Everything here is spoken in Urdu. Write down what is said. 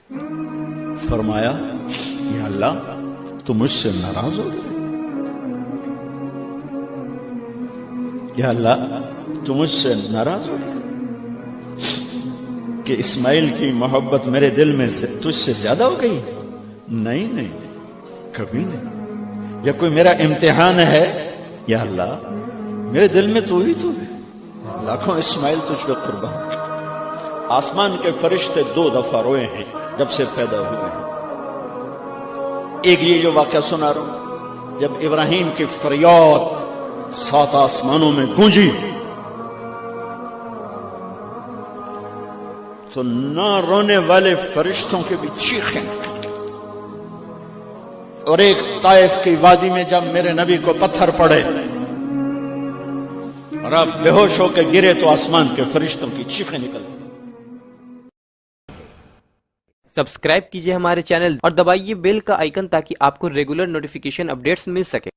فرمایا یا اللہ تو مجھ سے ناراض ہو گئے؟ یا اللہ تو مجھ سے ناراض ہو گئے کہ اسماعیل کی محبت میرے دل میں تجھ سے زیادہ ہو گئی؟ نہیں نہیں، کبھی نہیں۔ یا کوئی میرا امتحان ہے؟ یا اللہ میرے دل میں تو ہی تو ہے، لاکھوں اسماعیل تجھ پہ قربان۔ آسمان کے فرشتے 2 دفعہ روئے ہیں جب سے پیدا ہوئے ہیں۔ ایک یہ جو واقعہ سنا رہا ہوں، جب ابراہیم کی فریاد 7 آسمانوں میں گونجی تو نہ رونے والے فرشتوں کے بھی چیخیں، اور ایک طائف کی وادی میں جب میرے نبی کو پتھر پڑے اور آپ بے ہوش ہو کے گرے تو آسمان کے فرشتوں کی چیخیں نکلتی۔ سبسکرائب کیجئے ہمارے چینل اور دبائیے بیل کا آئیکن تاکہ آپ کو ریگولر نوٹیفیکیشن اپڈیٹس مل سکے۔